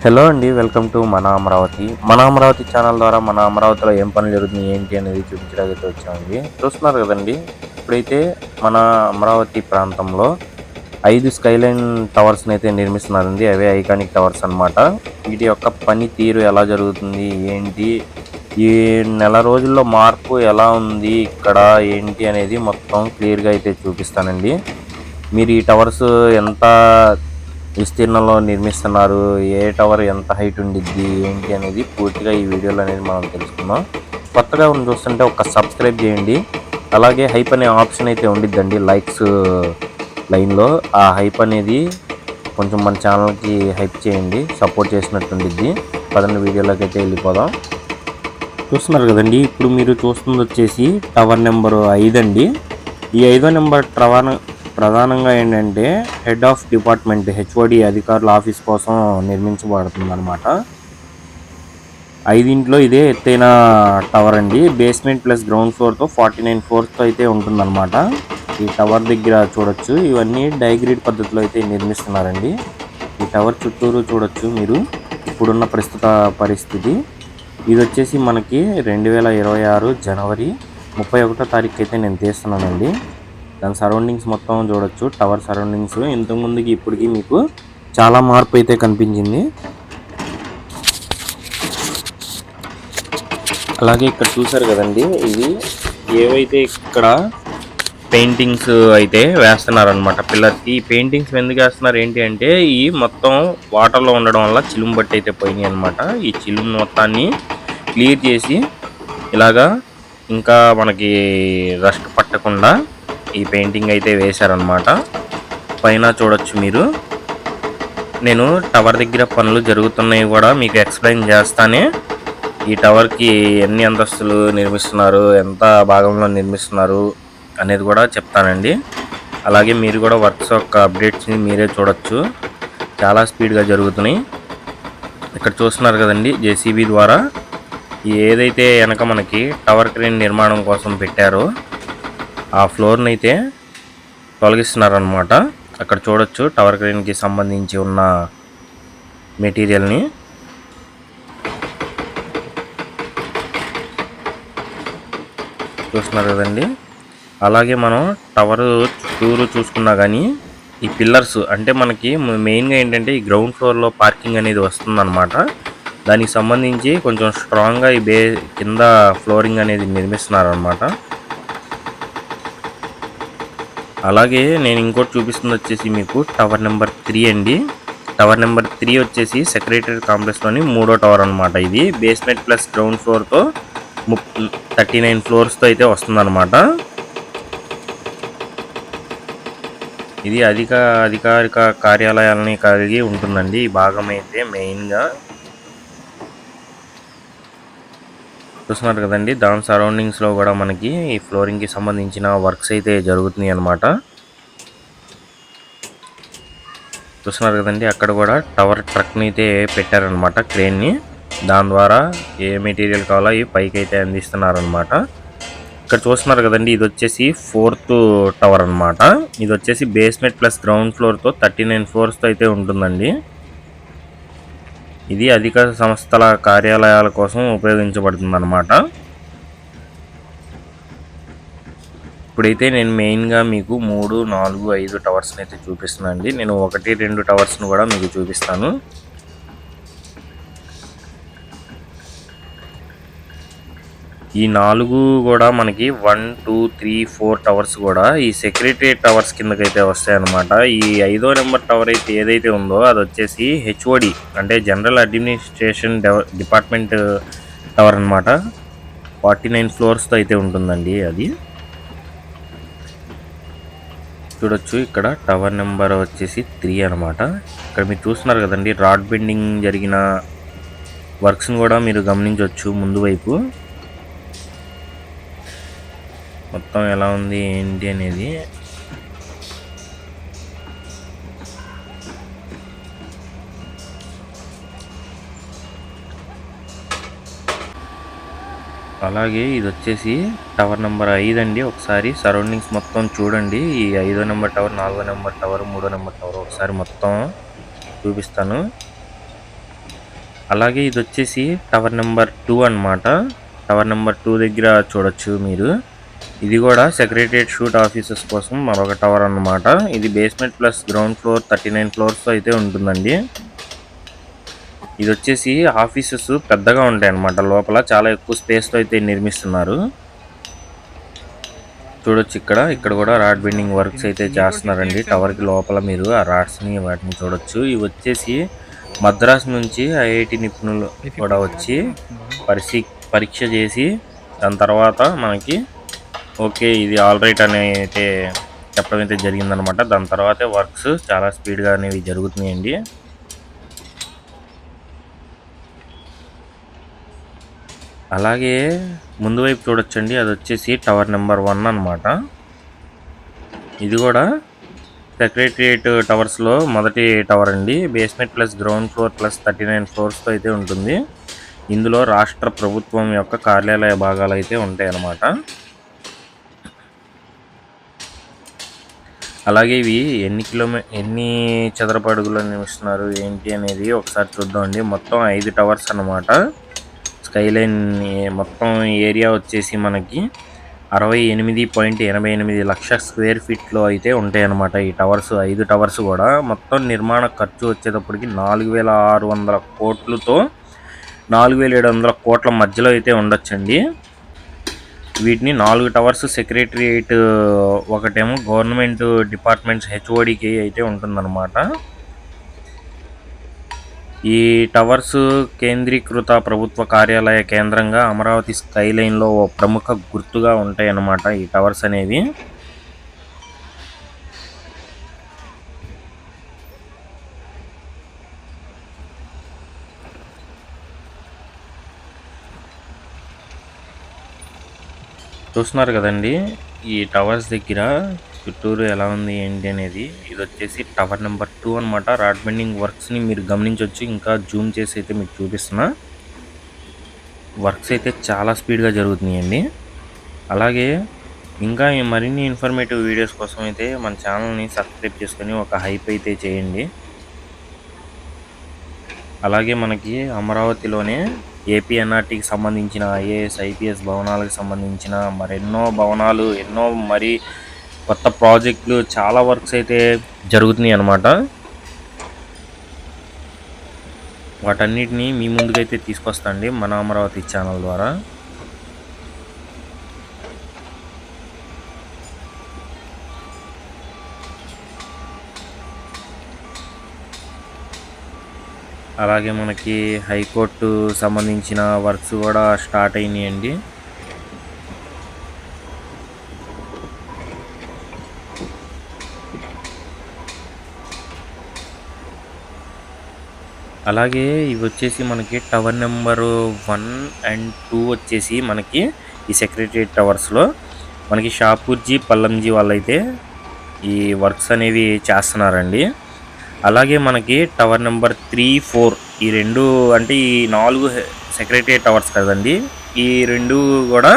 Hello అండి, welcome to మన అమరావతి. మన అమరావతి ఛానల్ ద్వారా మన అమరావతిలో ఏం పనులు జరుగుతుంది ఏంటి అనేది చూపించడానికి వచ్చామండి. చూస్తున్నారు కదండి, ఇప్పుడైతే మన అమరావతి ప్రాంతంలో 5 స్కైలైన్ టవర్స్ని అయితే నిర్మిస్తున్నారండి. అవే ఐకానిక్ టవర్స్ అన్నమాట. వీటి యొక్క పనితీరు ఎలా జరుగుతుంది ఏంటి, ఈ నెల రోజుల్లో మార్పు ఎలా ఉంది ఇక్కడ ఏంటి అనేది మొత్తం క్లియర్గా అయితే చూపిస్తానండి. మీరు ఈ టవర్స్ ఎంత విస్తీర్ణంలో నిర్మిస్తున్నారు, ఏ టవర్ ఎంత హైట్ ఉండిద్ది ఏంటి అనేది పూర్తిగా ఈ వీడియోలో అనేది మనం తెలుసుకుందాం. కొత్తగా చూస్తుంటే ఒక సబ్స్క్రైబ్ చేయండి. అలాగే హైప్ అనే ఆప్షన్ అయితే ఉండిద్దండి లైక్స్ లైన్లో. ఆ హైప్ అనేది కొంచెం మన ఛానల్కి హైప్ చేయండి, సపోర్ట్ చేసినట్టు ఉండిద్ది. పదండి వీడియోలోకి అయితే వెళ్ళిపోదాం. చూస్తున్నారు కదండి, ఇప్పుడు మీరు చూస్తుంది వచ్చేసి టవర్ నెంబర్ 5 అండి. ఈ 5వ నెంబర్ టవర్ ప్రధానంగా ఏంటంటే హెడ్ ఆఫ్ డిపార్ట్మెంట్ హెచ్ఓడి అధికారుల ఆఫీస్ కోసం నిర్మించబడుతుంది అనమాట. 5 ఇదే ఎత్తైన టవర్ అండి. బేస్మెంట్ ప్లస్ గ్రౌండ్ ఫ్లోర్తో 49 ఫ్లోర్స్తో అయితే ఉంటుందన్నమాట. ఈ టవర్ దగ్గర చూడొచ్చు, ఇవన్నీ డైగ్రిడ్ పద్ధతిలో అయితే నిర్మిస్తున్నారండి. ఈ టవర్ చుట్టూరు చూడొచ్చు మీరు ఇప్పుడున్న ప్రస్తుత పరిస్థితి. ఇది వచ్చేసి మనకి 2026 జనవరి 31వ తారీఖు అయితే నేను తీస్తున్నానండి. దాని సరౌండింగ్స్ మొత్తం చూడొచ్చు. టవర్ సరౌండింగ్స్ ఇంతకుముందుకి ఇప్పటికి మీకు చాలా మార్పు అయితే కనిపించింది. అలాగే ఇక్కడ చూసారు కదండి, ఇవి ఏవైతే ఇక్కడ పెయింటింగ్స్ అయితే వేస్తున్నారనమాట పిల్లర్కి. ఈ పెయింటింగ్స్ ఎందుకు వేస్తున్నారు ఏంటి అంటే, ఈ మొత్తం వాటర్లో ఉండడం వల్ల చిలుము బట్టి అయితే పోయినాయి అనమాట. ఈ చిలుము మొత్తాన్ని క్లియర్ చేసి ఇలాగా ఇంకా మనకి రస్ట్ పట్టకుండా ఈ పెయింటింగ్ అయితే వేశారనమాట. పైన చూడొచ్చు మీరు. నేను టవర్ దగ్గర పనులు జరుగుతున్నాయి కూడా మీకు ఎక్స్ప్లెయిన్ చేస్తానే ఈ టవర్కి ఎన్ని అంతస్తులు నిర్మిస్తున్నారు, ఎంత భాగంలో నిర్మిస్తున్నారు అనేది కూడా చెప్తానండి. అలాగే మీరు కూడా వర్క్స్ యొక్క అప్డేట్స్ని మీరే చూడొచ్చు, చాలా స్పీడ్గా జరుగుతున్నాయి. ఇక్కడ చూస్తున్నారు కదండి, జేసీబీ ద్వారా ఏదైతే వెనక మనకి టవర్ క్రేన్ నిర్మాణం కోసం పెట్టారో ఆ ఫ్లోర్ని అయితే తొలగిస్తున్నారనమాట. అక్కడ చూడొచ్చు టవర్ క్రేన్కి సంబంధించి ఉన్న మెటీరియల్ని. చూస్తున్నారు కదండి. అలాగే మనం టవర్ చుట్టూరు చూసుకున్నా కానీ ఈ పిల్లర్స్ అంటే మనకి మెయిన్గా ఏంటంటే ఈ గ్రౌండ్ ఫ్లోర్లో పార్కింగ్ అనేది వస్తుందన్నమాట. దానికి సంబంధించి కొంచెం స్ట్రాంగ్గా ఈ కింద ఫ్లోరింగ్ అనేది నిర్మిస్తున్నారనమాట. అలాగే నేను ఇంకోటి చూపిస్తుంది వచ్చేసి మీకు టవర్ నెంబర్ 3 అండి. టవర్ నెంబర్ 3 వచ్చేసి సెక్రటరీ కాంప్లెక్స్లోని 3వ టవర్ అనమాట. ఇది బేస్మెంట్ ప్లస్ గ్రౌండ్ ఫ్లోర్తో 39 ఫ్లోర్స్తో అయితే వస్తుందన్నమాట. ఇది అధికారిక కార్యాలయాలని కలిగి ఉంటుందండి ఈ భాగం అయితే మెయిన్గా. చూస్తున్నారు కదండి, దాని సరౌండింగ్స్లో కూడా మనకి ఈ ఫ్లోరింగ్కి సంబంధించిన వర్క్స్ అయితే జరుగుతున్నాయి అన్నమాట. చూస్తున్నారు కదండి, అక్కడ కూడా టవర్ ట్రక్ని అయితే పెట్టారనమాట, క్రేన్ని. దాని ద్వారా ఏ మెటీరియల్ కావాలో అవి పైకి అయితే అందిస్తున్నారనమాట. ఇక్కడ చూస్తున్నారు కదండి, ఇది వచ్చేసి 4th టవర్ అనమాట. ఇది వచ్చేసి బేస్మెంట్ ప్లస్ గ్రౌండ్ ఫ్లోర్తో 39 ఫ్లోర్స్తో అయితే ఉంటుందండి. ఇది అధికార సంస్థల కార్యాలయాల కోసం ఉపయోగించబడుతుంది అన్నమాట. ఇప్పుడైతే నేను మెయిన్గా మీకు 3, 4, 5 టవర్స్ని అయితే చూపిస్తున్నానండి. నేను 1, 2 టవర్స్ను కూడా మీకు చూపిస్తాను. ఈ 4 కూడా మనకి 1, 2, 3, 4 టవర్స్ కూడా ఈ సెక్రటరియట్ టవర్స్ కిందకైతే వస్తాయి అన్నమాట. ఈ 5వ నెంబర్ టవర్ అయితే ఏదైతే ఉందో అది వచ్చేసి హెచ్ఓడి అంటే జనరల్ అడ్మినిస్ట్రేషన్ డిపార్ట్మెంట్ టవర్ అనమాట. 49 ఫ్లోర్స్తో అయితే ఉంటుందండి అది. చూడొచ్చు ఇక్కడ టవర్ నెంబర్ వచ్చేసి 3 అనమాట. ఇక్కడ మీరు చూస్తున్నారు కదండి, రాడ్ బెండింగ్ జరిగిన వర్క్స్ని కూడా మీరు గమనించవచ్చు ముందు వైపు. మొత్తం ఎలా ఉంది ఏంటి అనేది. అలాగే ఇది వచ్చేసి టవర్ నెంబర్ 5 అండి. ఒకసారి సరౌండింగ్స్ మొత్తం చూడండి. ఈ 5వ నెంబర్ టవర్, 4వ నెంబర్ టవర్, 3వ నెంబర్ టవర్ ఒకసారి మొత్తం చూపిస్తాను. అలాగే ఇది వచ్చేసి టవర్ నెంబర్ 2 అన్నమాట. టవర్ నెంబర్ 2 దగ్గర చూడొచ్చు మీరు. ఇది కూడా సెక్రటరియట్ షూట్ ఆఫీసర్స్ కోసం మరొక టవర్ అన్నమాట. ఇది basement plus ground floor 39 floors అయితే ఉంటుందండి. ఇది వచ్చేసి ఆఫీసెస్ పెద్దగా ఉంటాయి అన్నమాట. లోపల చాలా ఎక్కువ స్పేస్ తో అయితే నిర్మిస్తున్నారు. చూడొచ్చు ఇక్కడ కూడా రాడ్ బెండింగ్ వర్క్స్ అయితే చేస్తున్నారండి. టవర్ కి లోపల మీరు ఆ రాడ్స్ ని వాటిని చూడొచ్చు. ఇవి వచ్చేసి మద్రాస్ నుంచి ఐఐటి నిపుణులు కూడా వచ్చి పరీక్ష చేసి దాని తర్వాత మనకి ఓకే ఇది ఆల్ రైట్ అని అయితే చెప్పడం అయితే జరిగిందనమాట. దాని తర్వాతే వర్క్స్ చాలా స్పీడ్గా అనేవి జరుగుతున్నాయండి. అలాగే ముందు వైపు చూడొచ్చండి, అది వచ్చేసి టవర్ నెంబర్ 1 అన్నమాట. ఇది కూడా సెక్రటరియట్ టవర్స్లో మొదటి టవర్ అండి. Basement plus ground floor plus 39 ఫ్లోర్స్తో అయితే ఉంటుంది. ఇందులో రాష్ట్ర ప్రభుత్వం యొక్క కార్యాలయ భాగాలు అయితే ఉంటాయి అన్నమాట. అలాగే ఇవి ఎన్ని చదరపు అడుగులు నిర్మిస్తున్నారు ఏంటి అనేది ఒకసారి చూద్దామండి. మొత్తం 5 టవర్స్ అన్నమాట. స్కైలైన్ మొత్తం ఏరియా వచ్చేసి మనకి 68.88 లక్షల స్క్వేర్ ఫీట్లో అయితే ఉంటాయి అన్నమాట. ఈ టవర్స్ 5 టవర్స్ కూడా మొత్తం నిర్మాణ ఖర్చు వచ్చేటప్పటికి 4,600 కోట్లతో 4,700 కోట్ల మధ్యలో అయితే ఉండొచ్చండి. వీటిని 4 టవర్స్ సెక్రటరియట్, ఒకటేమో గవర్నమెంట్ డిపార్ట్మెంట్స్ హెచ్ఓడికి అయితే ఉంటుందన్నమాట. ఈ టవర్స్ కేంద్రీకృత ప్రభుత్వ కార్యాలయ కేంద్రంగా అమరావతి స్కైలైన్లో ఓ ప్రముఖ గుర్తుగా ఉంటాయి అన్నమాట ఈ టవర్స్ అనేవి. చూస్తున్నారు కదండి ఈ టవర్స్ దగ్గర చుట్టూరు ఎలా ఉంది ఏంటి అనేది. ఇది వచ్చేసి టవర్ నెంబర్ 2 అనమాట. రాడ్ బెండింగ్ వర్క్స్ని మీరు గమనించవచ్చు. ఇంకా జూమ్ చేసి అయితే మీకు చూపిస్తున్నా. వర్క్స్ అయితే చాలా స్పీడ్గా జరుగుతున్నాయండి. అలాగే ఇంకా మరిన్ని ఇన్ఫర్మేటివ్ వీడియోస్ కోసం అయితే మన ఛానల్ని సబ్స్క్రైబ్ చేసుకొని ఒక హైప్ అయితే చేయండి. అలాగే మనకి అమరావతిలోనే ఏపీఎన్ఆర్టీకి సంబంధించిన ఐఏఎస్ ఐపీఎస్ భవనాలకు సంబంధించిన మరెన్నో భవనాలు, ఎన్నో మరి కొత్త ప్రాజెక్టులు, చాలా వర్క్స్ అయితే జరుగుతున్నాయి అన్నమాట. వాటన్నిటిని మీ ముందుకైతే తీసుకొస్తాండి మన అమరావతి ఛానల్ ద్వారా. అలాగే మనకి హైకోర్టు సంబంధించిన వర్క్స్ కూడా స్టార్ట్ అయినాయండి. అలాగే ఇవి వచ్చేసి మనకి టవర్ నెంబరు 1 and 2 వచ్చేసి మనకి ఈ సెక్రటరియట్ టవర్స్లో మనకి షాపూర్జీ పల్లంజీ వాళ్ళైతే ఈ వర్క్స్ అనేవి చేస్తున్నారండి. అలాగే మనకి టవర్ నెంబర్ 3, 4 ఈ రెండు అంటే ఈ 4 సెక్రటరియట్ టవర్స్ కదండి. ఈ రెండు కూడా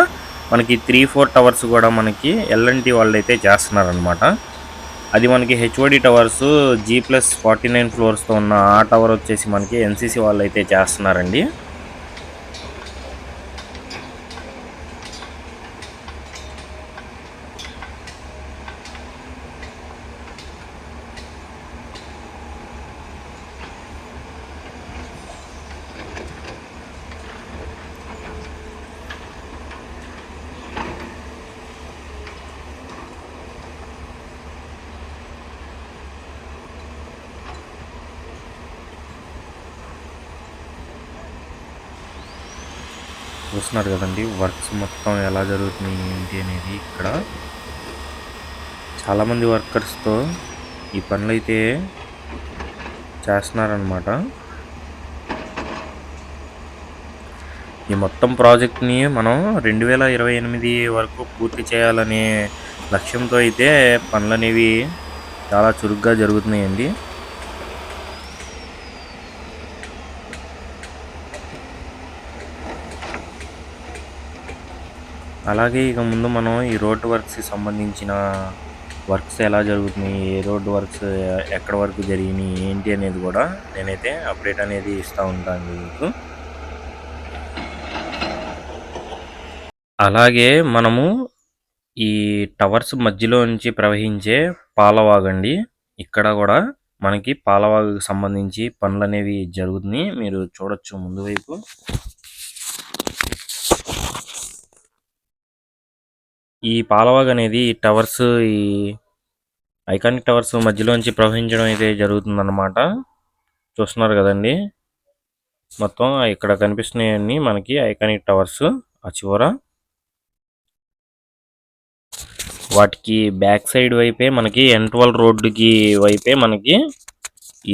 మనకి 3, 4 టవర్స్ కూడా మనకి ఎల్ఎన్టీ వాళ్ళు అయితే చేస్తున్నారనమాట. అది మనకి హెచ్ఓడి టవర్స్ G+49 ఫ్లోర్స్తో ఉన్న ఆ టవర్ వచ్చేసి మనకి ఎన్సీసీ వాళ్ళు అయితే చేస్తున్నారండి. చూస్తున్నారు కదండి వర్క్స్ మొత్తం ఎలా జరుగుతున్నాయి ఏంటి అనేది. ఇక్కడ చాలామంది వర్కర్స్తో ఈ పనులు అయితే చేస్తున్నారనమాట. ఈ మొత్తం ప్రాజెక్ట్ని మనం 2028 వరకు పూర్తి చేయాలనే లక్ష్యంతో అయితే పనులు అనేవి చాలా చురుగ్గా జరుగుతున్నాయండి. అలాగే ఇక ముందు మనం ఈ రోడ్ వర్క్స్కి సంబంధించిన వర్క్స్ ఎలా జరుగుతున్నాయి, ఏ రోడ్డు వర్క్స్ ఎక్కడ వరకు జరిగినాయి, ఏంటి అనేది కూడా నేనైతే అప్డేట్ అనేది ఇస్తూ ఉంటాను మీకు. అలాగే మనము ఈ టవర్స్ మధ్యలో నుంచి ప్రవహించే పాలవాగండి. ఇక్కడ కూడా మనకి పాలవాగుకు సంబంధించి పనులనేవి జరుగుతున్నాయి. మీరు చూడొచ్చు ముందు వైపు. ఈ పాలవాగు అనేది టవర్స్, ఈ ఐకానిక్ టవర్స్ మధ్యలోంచి ప్రవహించడం అయితే జరుగుతుందన్నమాట. చూస్తున్నారు కదండి, మొత్తం ఇక్కడ కనిపిస్తున్నాయన్నీ మనకి ఐకానిక్ టవర్స్. ఆ చివర వాటికి బ్యాక్ సైడ్ వైపే మనకి N12 రోడ్డుకి వైపే మనకి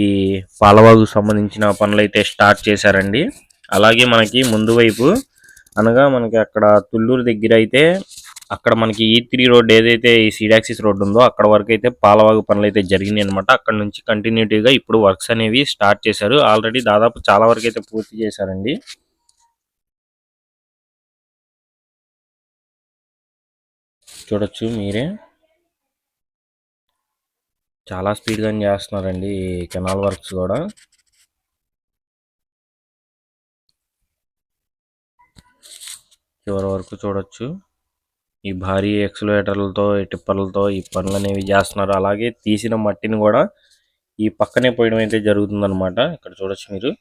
ఈ పాలవాగుకు సంబంధించిన పనులు అయితే స్టార్ట్ చేశారండి. అలాగే మనకి ముందు వైపు అనగా మనకి అక్కడ తుళ్ళూరు దగ్గర అయితే అక్కడ మనకి E3 రోడ్ ఏదైతే ఈ సీడాక్సిస్ రోడ్ ఉందో అక్కడ వరకు అయితే పాలవాగు పనులు అయితే జరిగినాయి అనమాట. అక్కడ నుంచి కంటిన్యూటీగా ఇప్పుడు వర్క్స్ అనేవి స్టార్ట్ చేశారు. ఆల్రెడీ దాదాపు చాలా వరకు అయితే పూర్తి చేశారండి. చూడొచ్చు మీరే, చాలా స్పీడ్గా చేస్తున్నారండి ఈ కెనాల్ వర్క్స్ కూడా. చివరి వరకు చూడొచ్చు. ఈ భారీ ఎక్స్కవేటర్లతో, ఈ టిప్పర్లతో ఈ పనులు అనేవి చేస్తున్నారు. అలాగే తీసిన మట్టిని కూడా ఈ పక్కనే పోయడం అయితే జరుగుతుందన్నమాట. ఇక్కడ చూడొచ్చు మీరు.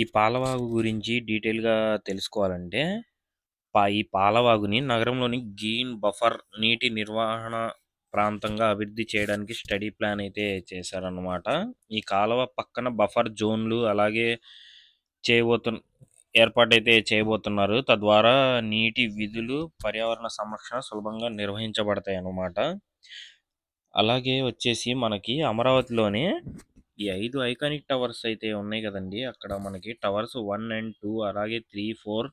ఈ పాలవాగు గురించి డీటెయిల్గా తెలుసుకోవాలంటే ఈ పాలవాగుని నగరంలోని గ్రీన్ బఫర్ నీటి నిర్వహణ ప్రాంతంగా అభివృద్ధి చేయడానికి స్టడీ ప్లాన్ అయితే చేశారన్నమాట. ఈ కాలువ పక్కన బఫర్ జోన్లు అలాగే చేయబోతు ఏర్పాటైతే చేయబోతున్నారు. తద్వారా నీటి విధులు, పర్యావరణ సంరక్షణ సులభంగా నిర్వహించబడతాయి అన్నమాట. అలాగే వచ్చేసి మనకి అమరావతిలోనే ఈ 5 ఐకానిక్ టవర్స్ అయితే ఉన్నాయి కదండి. అక్కడ మనకి టవర్స్ 1 అండ్ 2 అలాగే 3, 4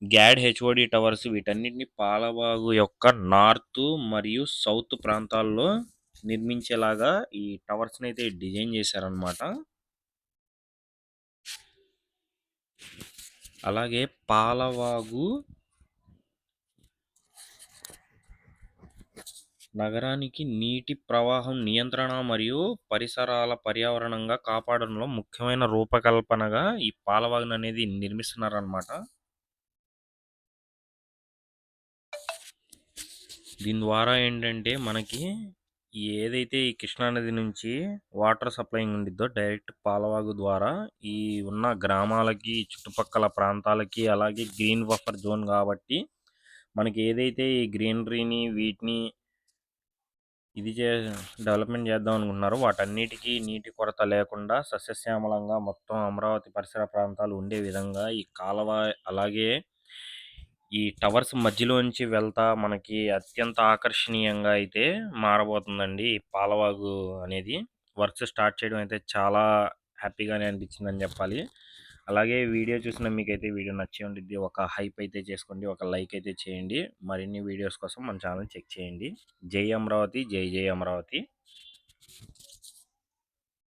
గ్యాడ్ హెచ్ఓడి టవర్స్ వీటన్నిటిని పాలవాగు యొక్క నార్త్ మరియు సౌత్ ప్రాంతాల్లో నిర్మించేలాగా ఈ టవర్స్ని అయితే డిజైన్ చేశారనమాట. అలాగే పాలవాగు నగరానికి నీటి ప్రవాహం నియంత్రణ మరియు పరిసరాల పర్యావరణంగా కాపాడడంలో ముఖ్యమైన రూపకల్పనగా ఈ పాలవాగును అనేది నిర్మిస్తున్నారనమాట. దీని ద్వారా ఏంటంటే మనకి ఏదైతే ఈ కృష్ణానది నుంచి వాటర్ సప్లైంగ్ ఉండిద్దో డైరెక్ట్ పాలవాగు ద్వారా ఈ ఉన్న గ్రామాలకి, చుట్టుపక్కల ప్రాంతాలకి, అలాగే గ్రీన్ బఫర్ జోన్ కాబట్టి మనకి ఏదైతే ఈ గ్రీనరీని వీటిని ఇది డెవలప్మెంట్ చేద్దాం అనుకుంటున్నారు. వాటన్నిటికీ నీటి కొరత లేకుండా సస్యశ్యామలంగా మొత్తం అమరావతి పరిసర ప్రాంతాలు ఉండే విధంగా ఈ కాలువ అలాగే ఈ టవర్స్ మధ్యలోంచి వెళ్తా మనకి అత్యంత ఆకర్షణీయంగా అయితే మారబోతుందండి ఈ పాలవాగు అనేది. వర్క్స్ స్టార్ట్ చేయడం అయితే చాలా హ్యాపీగానే అనిపించిందని చెప్పాలి. అలాగే వీడియో చూసిన మీకైతే వీడియో నచ్చే ఉండిద్ది. ఒక హైప్ అయితే చేసుకోండి, ఒక లైక్ అయితే చేయండి. మరిన్ని వీడియోస్ కోసం మన ఛానల్ చెక్ చేయండి. జై అమరావతి, జై జై అమరావతి.